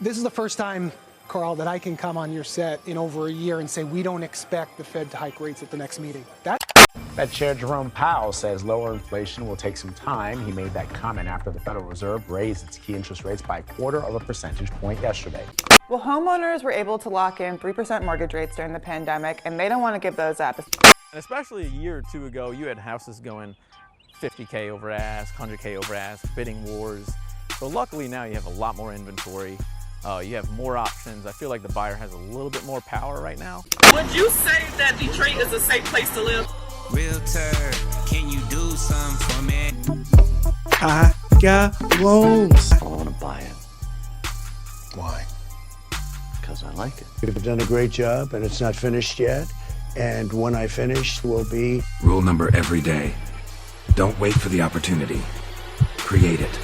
This is the first time, Carl, that I can come on your set in over a year and say we don't expect the Fed to hike rates at the next meeting. Fed Chair Jerome Powell says lower inflation will take some time. He made that comment after the Federal Reserve raised its key interest rates by 1/4 percentage point yesterday. Well, homeowners were able to lock in 3% mortgage rates during the pandemic, and they don't want to give those up. And especially a year or two ago, you had houses going 50K over ask, 100K over ask, bidding wars. So luckily now you have a lot more inventory. You have more options. I feel like the buyer has a little bit more power right now. Would you say that Detroit is a safe place to live? Realtor, can you do something for me? I got loans. I want to buy it. Why? Because I like it. You've done a great job, and it's not finished yet. And when I finish, will be... Rule number every day. Don't wait for the opportunity. Create it.